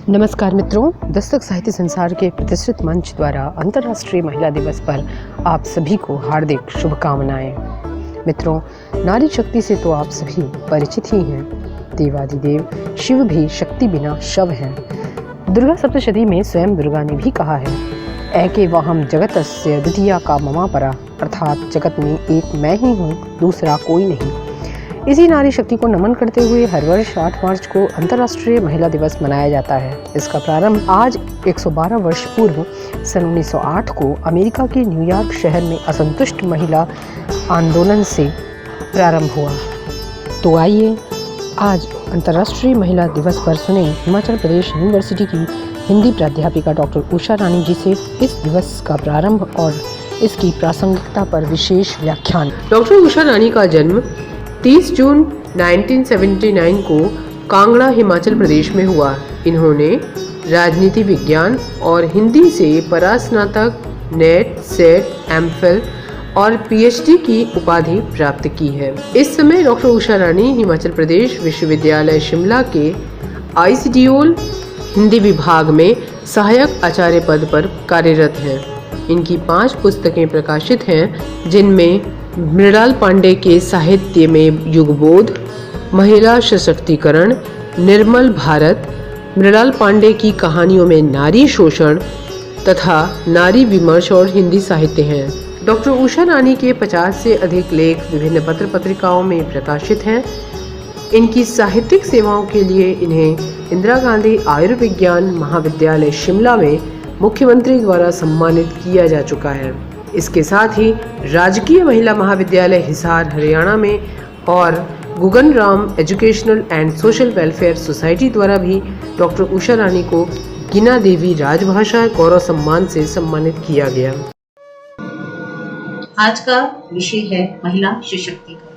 नमस्कार मित्रों, दस्तक साहित्य संसार के प्रतिष्ठित मंच द्वारा अंतर्राष्ट्रीय महिला दिवस पर आप सभी को हार्दिक शुभकामनाएं। मित्रों, नारी शक्ति से तो आप सभी परिचित ही हैं। देवादिदेव शिव भी शक्ति बिना शव हैं। दुर्गा सप्तशती में स्वयं दुर्गा ने भी कहा है, ऐके वहम जगतस्य द्वितीया का ममा परा, अर्थात जगत में एक मैं ही हूँ, दूसरा कोई नहीं। इसी नारी शक्ति को नमन करते हुए हर वर्ष 8 मार्च को अंतर्राष्ट्रीय महिला दिवस मनाया जाता है। इसका प्रारंभ आज 112 वर्ष पूर्व सन 1908 को अमेरिका के न्यूयॉर्क शहर में असंतुष्ट महिला आंदोलन से प्रारंभ हुआ। तो आइए आज अंतर्राष्ट्रीय महिला दिवस पर सुने हिमाचल प्रदेश यूनिवर्सिटी की हिंदी प्राध्यापिका डॉक्टर उषा रानी जी से इस दिवस का प्रारंभ और इसकी प्रासंगिकता पर विशेष व्याख्यान। डॉक्टर उषा रानी का जन्म 30 जून 1979 को कांगड़ा, हिमाचल प्रदेश में हुआ। इन्होंने राजनीति विज्ञान और हिंदी से परास्नातक, नेट, सेट, एमफिल और पीएचडी की उपाधि प्राप्त की है। इस समय डॉक्टर उषा रानी हिमाचल प्रदेश विश्वविद्यालय शिमला के आईसीडीओल हिंदी विभाग में सहायक आचार्य पद पर कार्यरत हैं। इनकी 5 पुस्तकें प्रकाशित हैं, जिनमें मृणाल पांडे के साहित्य में युगबोध, महिला सशक्तिकरण, निर्मल भारत, मृणाल पांडे की कहानियों में नारी शोषण तथा नारी विमर्श और हिंदी साहित्य हैं। डॉक्टर उषा रानी के 50 से अधिक लेख विभिन्न पत्र पत्रिकाओं में प्रकाशित हैं। इनकी साहित्यिक सेवाओं के लिए इन्हें इंदिरा गांधी आयुर्विज्ञान महाविद्यालय शिमला में मुख्यमंत्री द्वारा सम्मानित किया जा चुका है। इसके साथ ही राजकीय महिला महाविद्यालय हिसार, हरियाणा में और Gugan Ram educational and social welfare society द्वारा भी डॉक्टर उषा रानी को गिना देवी राजभाषा गौरव सम्मान से सम्मानित किया गया। आज का विषय है महिला सशक्तिकरण।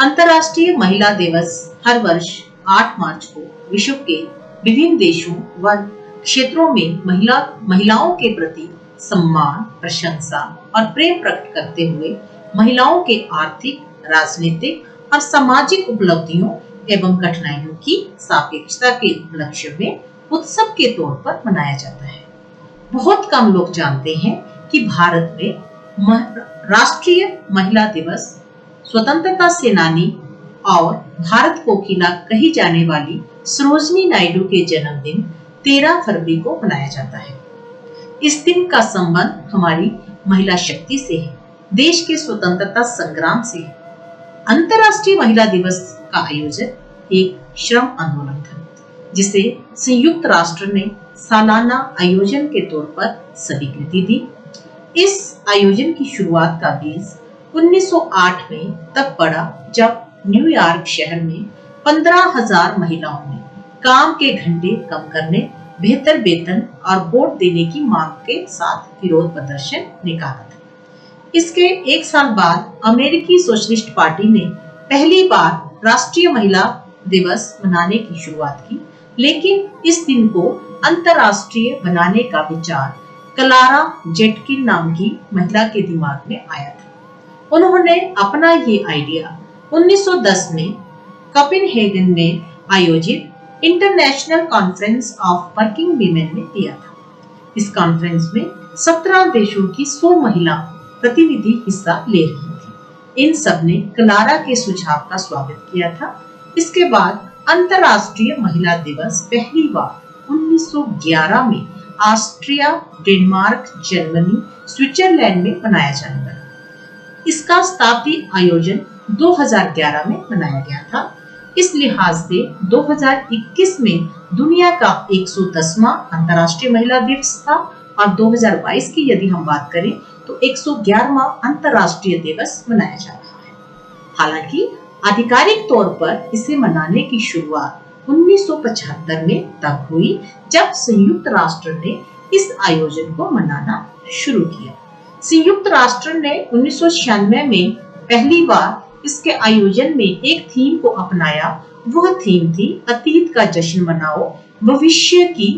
अंतर्राष्ट्रीय महिला दिवस हर वर्ष 8 मार्च को विश्व के विभिन्न देशों व क्षेत्रों में महिलाओं के प्रति सम्मान, प्रशंसा और प्रेम प्रकट करते हुए महिलाओं के आर्थिक, राजनीतिक और सामाजिक उपलब्धियों एवं कठिनाइयों की सापेक्षता के उपलक्ष्य में उत्सव के तौर पर मनाया जाता है। बहुत कम लोग जानते हैं कि भारत में राष्ट्रीय महिला दिवस स्वतंत्रता सेनानी और भारत कोकिला कही जाने वाली सरोजिनी नायडू के जन्मदिन 13 फरवरी को मनाया जाता है। इस दिन का संबंध हमारी महिला शक्ति से है, देश के स्वतंत्रता संग्राम से है। अंतर्राष्ट्रीय महिला दिवस का आयोजन एक श्रम आंदोलन था, जिसे संयुक्त राष्ट्र ने सालाना आयोजन के तौर पर स्वीकृति दी। इस आयोजन की शुरुआत का बीज 1908 में तब पड़ा, जब न्यूयॉर्क शहर में 15,000 महिलाओं ने काम के घंटे कम करने, बेहतर वेतन और वोट देने की मांग के साथ विरोध प्रदर्शन निकाला था। इसके 1 साल बाद अमेरिकी सोशलिस्ट पार्टी ने पहली बार राष्ट्रीय महिला दिवस मनाने की शुरुआत की, लेकिन इस दिन को अंतर्राष्ट्रीय बनाने का विचार क्लारा जेटकिन नाम की महिला के दिमाग में आया था। उन्होंने अपना ये आइडिया 1910 में कोपेनहेगन में आयोजित international conference of working women में दिया था। इस कॉन्फ्रेंस में 17 देशों की 100 महिला प्रतिनिधि हिस्सा ले रही थी। इन सब ने क्लारा के सुझाव का स्वागत किया था। इसके बाद अंतर्राष्ट्रीय महिला दिवस पहली बार 1911 में ऑस्ट्रिया, डेनमार्क, जर्मनी, स्विट्जरलैंड में मनाया जाने लगा। इसका शताब्दी आयोजन 2011 में मनाया गया था। इस लिहाज से 2021 में दुनिया का 110वां अंतर्राष्ट्रीय महिला दिवस था और 2022 की यदि हम बात करें तो 111वां अंतर्राष्ट्रीय दिवस मनाया जा रहा है। हालांकि आधिकारिक तौर पर इसे मनाने की शुरुआत 1975 में तब हुई, जब संयुक्त राष्ट्र ने इस आयोजन को मनाना शुरू किया। संयुक्त राष्ट्र ने 1996 में पहली बार इसके आयोजन में एक थीम को अपनाया। वह थीम थी, अतीत का जश्न मनाओ, भविष्य की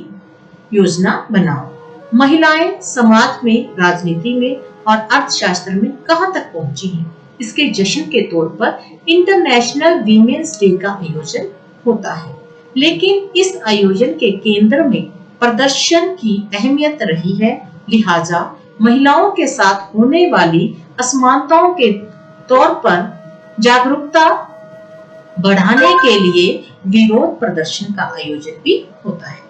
योजना बनाओ। महिलाएं समाज में, राजनीति में और अर्थशास्त्र में कहां तक पहुंची हैं, इसके जश्न के तौर पर इंटरनेशनल वीमेंस डे का आयोजन होता है। लेकिन इस आयोजन के केंद्र में प्रदर्शन की अहमियत रही है, लिहाजा महिलाओं के साथ होने वाली असमानताओं के तौर पर जागरूकता बढ़ाने के लिए विरोध प्रदर्शन का आयोजन भी होता है।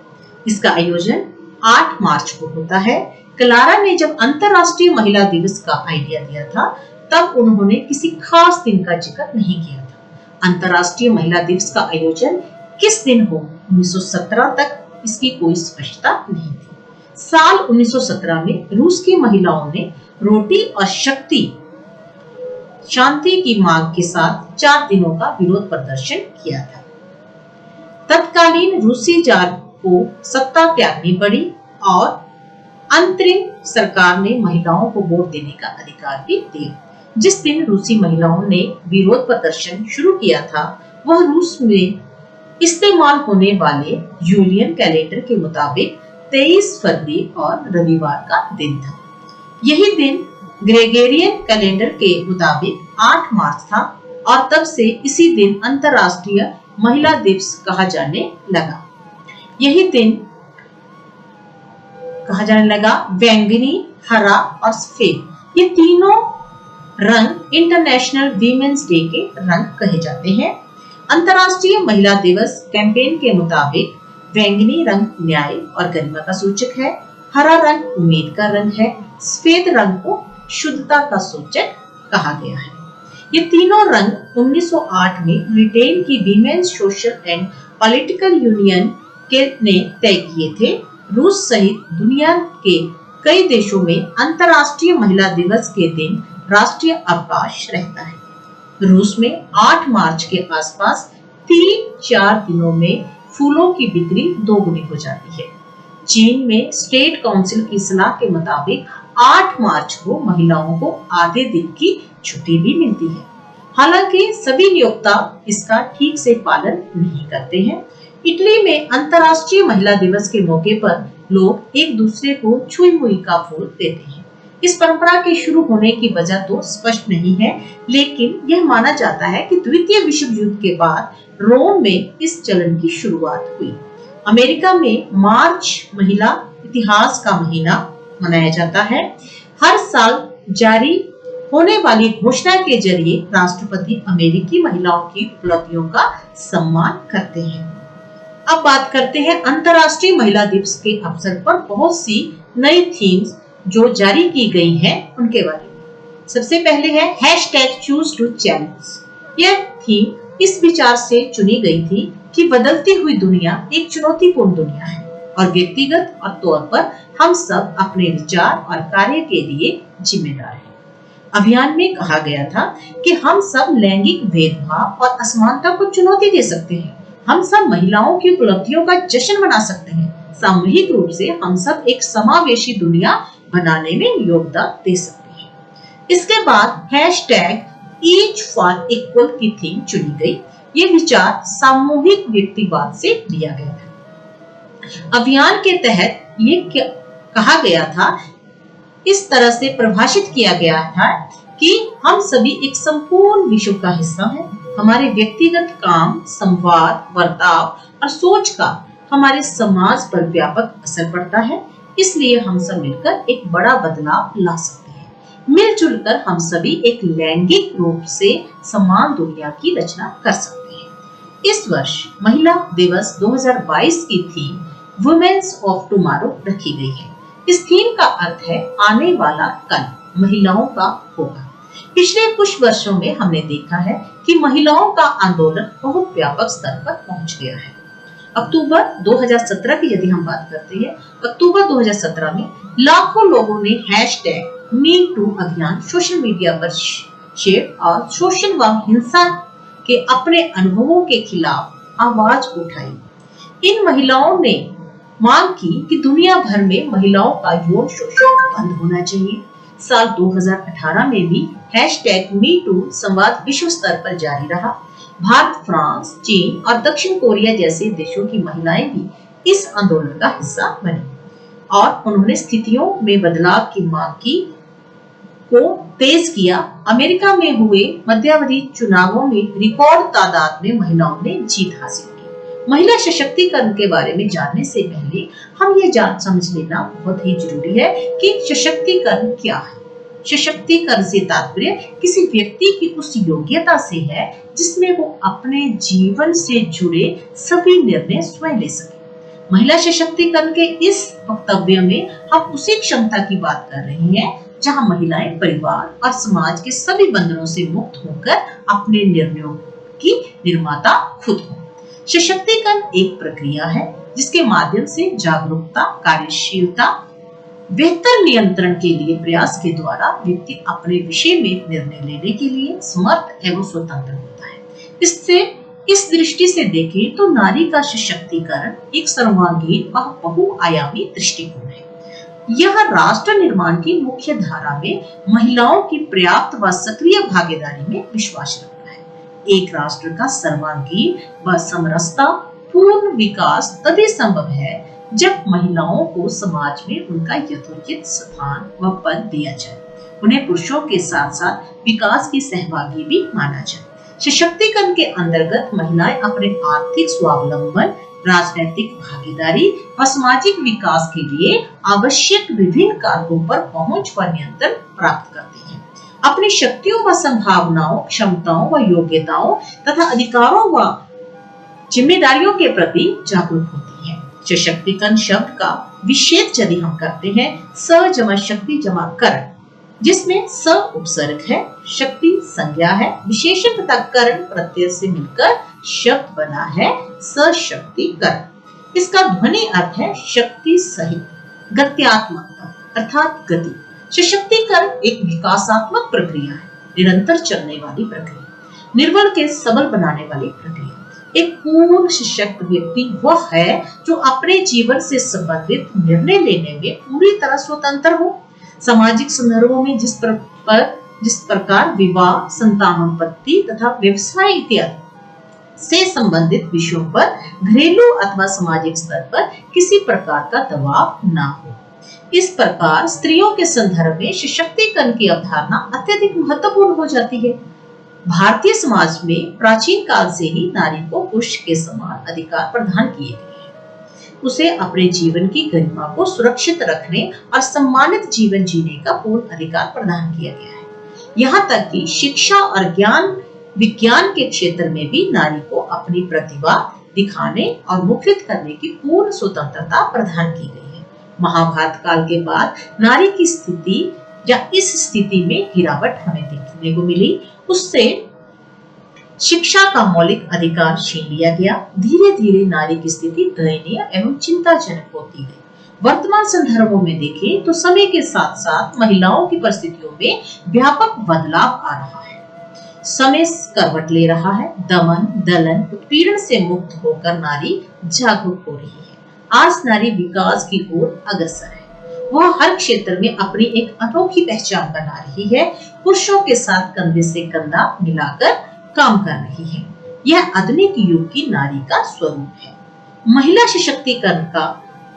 इसका आयोजन 8 मार्च को होता है। क्लारा ने जब अंतर्राष्ट्रीय महिला दिवस का आइडिया दिया था, तब उन्होंने किसी खास दिन का जिक्र नहीं किया था। अंतर्राष्ट्रीय महिला दिवस का आयोजन किस दिन हो, 1917 तक इसकी कोई स्पष्टता नहीं थी। साल 1917 में रूस की महिलाओं ने रोटी और शांति की मांग के साथ 4 दिनों का विरोध प्रदर्शन किया था। तत्कालीन रूसी जार को सत्ता त्यागनी पड़ी और अंतरिम सरकार ने महिलाओं को वोट देने का अधिकार भी दिया। जिस दिन रूसी महिलाओं ने विरोध प्रदर्शन शुरू किया था, वह रूस में इस्तेमाल होने वाले यूलियन कैलेंडर के मुताबिक 23 फरवरी और रविवार का दिन था। यही दिन ग्रेगोरियन कैलेंडर के मुताबिक 8 मार्च था और तब से इसी दिन अंतर्राष्ट्रीय महिला दिवस कहा जाने लगा। यही दिन कहा जाने लगा बैंगनी, हरा और सफेद, ये तीनों रंग इंटरनेशनल वीमेंस डे के रंग कहे जाते हैं। अंतर्राष्ट्रीय महिला दिवस कैंपेन के मुताबिक बैंगनी रंग न्याय और गरिमा का सूचक है, हरा रंग उम्मीद का रंग है, सफेद रंग को शुद्धता का सूचक कहा गया है। ये तीनों रंग 1908 में ब्रिटेन की women's social and political union ने तय किए थे। रूस सहित दुनिया के कई देशों में अंतर्राष्ट्रीय महिला दिवस के दिन राष्ट्रीय अवकाश रहता है। रूस में 8 मार्च के आसपास 3-4 दिनों में फूलों की बिक्री दोगुनी हो जाती है। चीन में स्टेट काउंसिल की सलाह के मुताबिक 8 मार्च को महिलाओं को आधे दिन की छुट्टी भी मिलती है। हालांकि सभी नियोक्ता इसका ठीक से पालन नहीं करते हैं। इटली में अंतर्राष्ट्रीय महिला दिवस के मौके पर लोग एक दूसरे को छुई मुई का फूल देते हैं। इस परंपरा के शुरू होने की वजह तो स्पष्ट नहीं है, लेकिन यह माना जाता है कि द्वितीय विश्व युद्ध के बाद रोम में इस चलन की शुरुआत हुई। अमेरिका में मार्च महिला इतिहास का महीना मनाया जाता है। हर साल जारी होने वाली घोषणा के जरिए राष्ट्रपति अमेरिकी महिलाओं की उपलब्धियों का सम्मान करते हैं। अब बात करते हैं अंतर्राष्ट्रीय महिला दिवस के अवसर पर बहुत सी नई थीम्स जो जारी की गई हैं उनके बारे में। सबसे पहले है #ChooseToChallenge। यह थीम इस विचार से चुनी गई थी कि बदलती हुई दुनिया एक चुनौतीपूर्ण दुनिया है और व्यक्तिगत और तौर पर हम सब अपने विचार और कार्य के लिए जिम्मेदार हैं। अभियान में कहा गया था कि हम सब लैंगिक भेदभाव और असमानता को चुनौती दे सकते हैं। हम सब महिलाओं की उपलब्धियों का जश्न मना सकते हैं। सामूहिक रूप से हम सब एक समावेशी दुनिया बनाने में योगदान दे सकते हैं। इसके बाद #Each for Equal की थीम चुनी गई। ये विचार सामूहिक व्यक्तिवाद से लिया गया था। अभियान के तहत ये कहा गया था, इस तरह से परिभाषित किया गया था कि हम सभी एक संपूर्ण विश्व का हिस्सा हैं। हमारे व्यक्तिगत काम, संवाद, बर्ताव और सोच का हमारे समाज पर व्यापक असर पड़ता है। इसलिए हम सब मिलकर एक बड़ा बदलाव ला सकते हैं। मिलजुल कर हम सभी एक लैंगिक रूप से समान दुनिया की रचना कर सकते हैं। इस वर्ष महिला दिवस 2022 की थीम वुमेन्स ऑफ टुमारो रखी गई है। इस थीम का अर्थ है आने वाला कल महिलाओं का होगा। पिछले कुछ वर्षों में हमने देखा है कि महिलाओं का आंदोलन बहुत व्यापक स्तर पर पहुंच गया है। अक्टूबर 2017 की यदि हम बात करते हैं, अक्टूबर 2017 में लाखों लोगों ने #MeToo अभियान सोशल मीडिया पर शेयर और शोषण व हिंसा के अपने अनुभवों के खिलाफ आवाज उठाई। इन महिलाओं ने मांग की कि दुनिया भर में महिलाओं का यौन शोषण बंद होना चाहिए। साल 2018 में भी #MeToo संवाद विश्व स्तर पर जारी रहा। भारत, फ्रांस, चीन और दक्षिण कोरिया जैसे देशों की महिलाएं भी इस आंदोलन का हिस्सा बनी और उन्होंने स्थितियों में बदलाव की मांग को तेज किया। अमेरिका में हुए मध्यावधि चुनावों में रिकॉर्ड तादाद में महिलाओं ने जीत हासिल की। महिला सशक्तिकरण के बारे में जानने से पहले हम ये जान समझ लेना बहुत ही जरूरी है कि सशक्तिकरण क्या है। सशक्तिकरण से तात्पर्य किसी व्यक्ति की उस योग्यता से है जिसमें वो अपने जीवन से जुड़े सभी निर्णय स्वयं ले सके। महिला सशक्तिकरण के इस वक्तव्य में हम उसी क्षमता की बात कर रहे हैं जहां महिलाएं परिवार और समाज के सभी बंधनों से मुक्त होकर अपने निर्णयों की निर्माता खुद हो। सशक्तिकरण एक प्रक्रिया है जिसके माध्यम से जागरूकता, कार्यशीलता, बेहतर नियंत्रण के लिए प्रयास के द्वारा व्यक्ति अपने विषय में निर्णय लेने के लिए समर्थ एवं स्वतंत्र होता है। इस दृष्टि से देखें तो नारी का सशक्तिकरण एक सर्वांगीण व बहुआयामी दृष्टिकोण है। यह राष्ट्र निर्माण की मुख्य धारा में महिलाओं की पर्याप्त व सक्रिय भागीदारी में विश्वास रखता है। एक राष्ट्र का सर्वांगीण व समरसता पूर्ण विकास तभी संभव है जब महिलाओं को समाज में उनका यथोचित स्थान व पद दिया जाए, उन्हें पुरुषों के साथ साथ विकास की सहभागी भी माना जाए। सशक्तिकरण के अंतर्गत महिलाएं अपने आर्थिक स्वावलंबन, राजनीतिक भागीदारी व सामाजिक विकास के लिए आवश्यक विभिन्न कारकों पर पहुंच व नियंत्रण प्राप्त करती हैं। अपनी शक्तियों व संभावनाओं, क्षमताओं व योग्यताओं तथा अधिकारों व जिम्मेदारियों के प्रति जागरूक होती हैं। सशक्तिकरण शब्द का विच्छेद यदि हम करते हैं, स जमा शक्ति जमा करण, जिसमें स उपसर्ग है, शक्ति संज्ञा है, विशेषण तथा करण प्रत्यय से मिलकर शब्द बना है सशक्तिकरण। इसका ध्वनि अर्थ है शक्ति सहित, गत्यात्मकता अर्थात गति। सशक्तिकरण एक विकासात्मक प्रक्रिया है, निरंतर चलने वाली प्रक्रिया, निर्बल के सबल बनाने वाली प्रक्रिया। एक पूर्ण सशक्त व्यक्ति वह है जो अपने जीवन से संबंधित निर्णय लेने में पूरी तरह स्वतंत्र हो। सामाजिक संदर्भों में जिस प्रकार विवाह, संतानोत्पत्ति तथा व्यवसाय इत्यादि से संबंधित विषयों पर घरेलू अथवा सामाजिक स्तर पर किसी प्रकार का दबाव न हो। इस प्रकार स्त्रियों के संदर्भ में सशक्तिकरण की अवधारणा अत्यधिक महत्वपूर्ण हो जाती है। भारतीय समाज में प्राचीन काल से ही नारी को पुरुष के समान अधिकार प्रदान किए गए हैं। उसे अपने जीवन की गरिमा को सुरक्षित रखने और सम्मानित जीवन जीने का पूर्ण अधिकार प्रदान किया गया है। यहाँ तक कि शिक्षा और विज्ञान के क्षेत्र में भी नारी को अपनी प्रतिभा दिखाने और मुखरित करने की पूर्ण स्वतंत्रता प्रदान की गई है। महाभारत काल के बाद नारी की स्थिति या इस स्थिति में गिरावट हमें देखने को मिली। उससे शिक्षा का मौलिक अधिकार छीन लिया गया। धीरे धीरे नारी की स्थिति दयनीय एवं चिंताजनक होती गई। वर्तमान संदर्भों में देखें तो समय के साथ साथ महिलाओं की परिस्थितियों में व्यापक बदलाव आ रहा है। समय करवट ले रहा है। दमन, दलन, उत्पीड़न से मुक्त होकर नारी जागरूक हो रही है। आज नारी विकास की ओर अग्रसर है। वह हर क्षेत्र में अपनी एक अनोखी पहचान बना रही है। पुरुषों के साथ कंधे से कंधा मिलाकर काम कर रही है। यह आधुनिक युग की नारी का स्वरूप है। महिला सशक्तिकरण का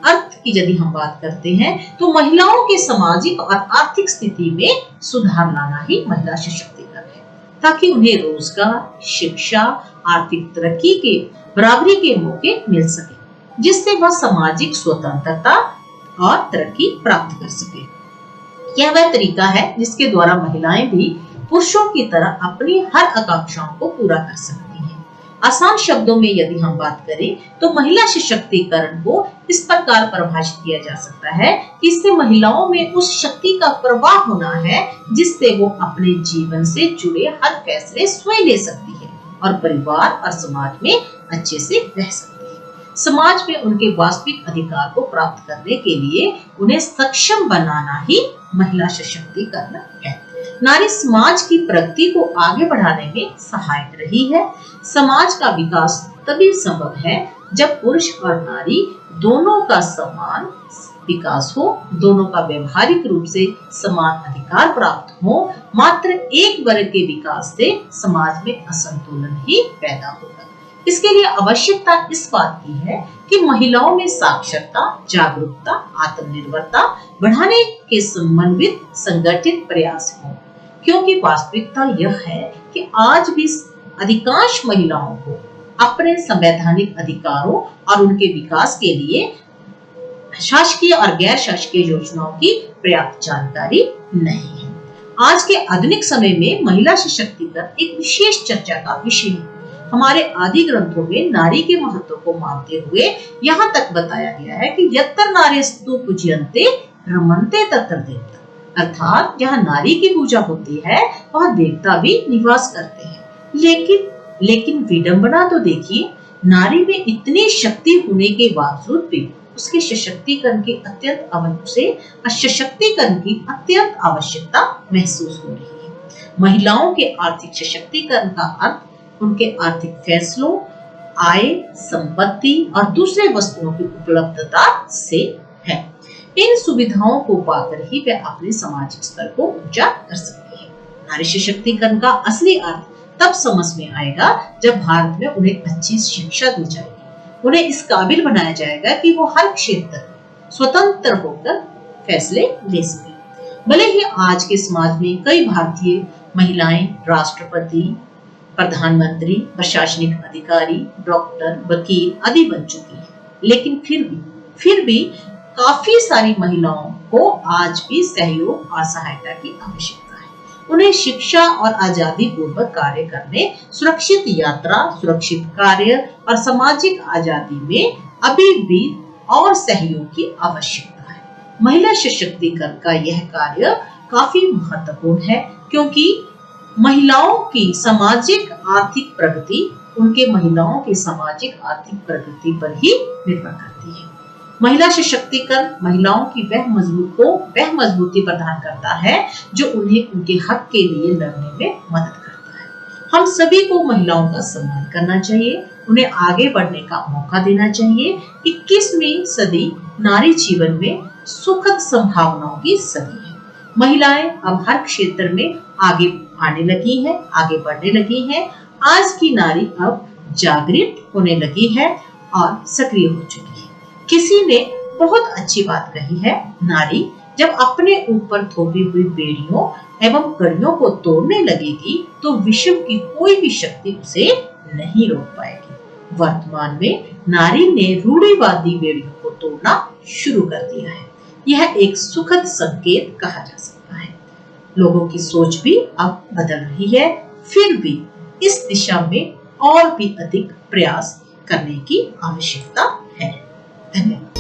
अर्थ की यदि हम बात करते हैं तो महिलाओं के सामाजिक और आर्थिक स्थिति में सुधार लाना ही महिला सशक्तिकरण है, ताकि उन्हें रोजगार, शिक्षा, आर्थिक तरक्की के बराबरी के मौके मिल सके, जिससे वह सामाजिक स्वतंत्रता और तरक्की प्राप्त कर सके। यह वह तरीका है जिसके द्वारा महिलाएं भी पुरुषों की तरह अपनी हर आकांक्षाओं को पूरा कर सकती हैं। आसान शब्दों में यदि हम बात करें तो महिला सशक्तिकरण को इस प्रकार परिभाषित किया जा सकता है कि इससे महिलाओं में उस शक्ति का प्रवाह होना है जिससे वो अपने जीवन से जुड़े हर फैसले स्वयं ले सकती है और परिवार और समाज में अच्छे से रह सकती है। समाज में उनके वास्तविक अधिकार को प्राप्त करने के लिए उन्हें सक्षम बनाना ही महिला सशक्तिकरण है। नारी समाज की प्रगति को आगे बढ़ाने में सहायक रही है। समाज का विकास तभी संभव है जब पुरुष और नारी दोनों का समान विकास हो, दोनों का व्यवहारिक रूप से समान अधिकार प्राप्त हो। मात्र एक वर्ग के विकास से समाज में असंतुलन ही पैदा होगा। इसके लिए आवश्यकता इस बात की है कि महिलाओं में साक्षरता, जागरूकता, आत्मनिर्भरता बढ़ाने के समन्वित संगठित प्रयास हो, क्योंकि वास्तविकता यह है कि आज भी अधिकांश महिलाओं को अपने संवैधानिक अधिकारों और उनके विकास के लिए शासकीय और गैर शासकीय योजनाओं की पर्याप्त जानकारी नहीं है। आज के आधुनिक समय में महिला सशक्तिकरण एक विशेष चर्चा का विषय है। हमारे आदि ग्रंथों में नारी के महत्व को मानते हुए यहाँ तक बताया गया है कि यत्र नार्यस्तु पूज्यन्ते रमन्ते तत्र देवता, अर्थात जहाँ नारी की पूजा होती है वहाँ देवता भी निवास करते हैं। लेकिन विडंबना तो देखिए, नारी में इतनी शक्ति होने के बावजूद भी उसके सशक्तिकरण की अत्यंत आवश्यकता महसूस हो रही है। महिलाओं के आर्थिक सशक्तिकरण का अर्थ उनके आर्थिक फैसलों, आय, संपत्ति और दूसरे वस्तुओं की उपलब्धता से है। इन सुविधाओं को पाकर ही वे अपने सामाजिक स्तर को ऊंचा कर सकती है। नारी सशक्तिकरण का असली अर्थ तब समझ में आएगा जब भारत में उन्हें अच्छी शिक्षा दी जाएगी, उन्हें इस काबिल बनाया जाएगा कि वो हर क्षेत्र में स्वतंत्र होकर फैसले ले सके। भले ही आज के समाज में कई भारतीय महिलाएं राष्ट्रपति, प्रधानमंत्री, प्रशासनिक अधिकारी, डॉक्टर, वकील आदि बन चुकी हैं, लेकिन फिर भी काफी सारी महिलाओं को आज भी सहयोग और सहायता की आवश्यकता है। उन्हें शिक्षा और आजादी पूर्वक कार्य करने, सुरक्षित यात्रा, सुरक्षित कार्य और सामाजिक आजादी में अभी भी और सहयोग की आवश्यकता है। महिला सशक्तिकरण का यह कार्य काफी महत्वपूर्ण है, क्योंकि महिलाओं की सामाजिक आर्थिक प्रगति महिलाओं की सामाजिक आर्थिक प्रगति पर ही निर्भर करती है। महिला सशक्तिकरण महिलाओं की वह मजबूती प्रदान करता है जो उन्हें उनके हक के लिए लड़ने में मदद करता है। हम सभी को महिलाओं का सम्मान करना चाहिए, उन्हें आगे बढ़ने का मौका देना चाहिए। 21वीं सदी नारी जीवन में सुखद संभावनाओं की सदी है। महिलाएं अब हर क्षेत्र में आगे आने लगी हैं, आगे बढ़ने लगी हैं। आज की नारी अब जागृत होने लगी है और सक्रिय हो चुकी है। किसी ने बहुत अच्छी बात कही है, नारी जब अपने ऊपर थोपी हुई बेड़ियों एवं कड़ियों को तोड़ने लगेगी तो विश्व की कोई भी शक्ति उसे नहीं रोक पाएगी। वर्तमान में नारी ने रूढ़िवादी बेड़ियों को तोड़ना शुरू कर दिया है। यह एक सुखद संकेत कहा जा सकता है। लोगों की सोच भी अब बदल रही है, फिर भी इस दिशा में और भी अधिक प्रयास करने की आवश्यकता है। धन्यवाद।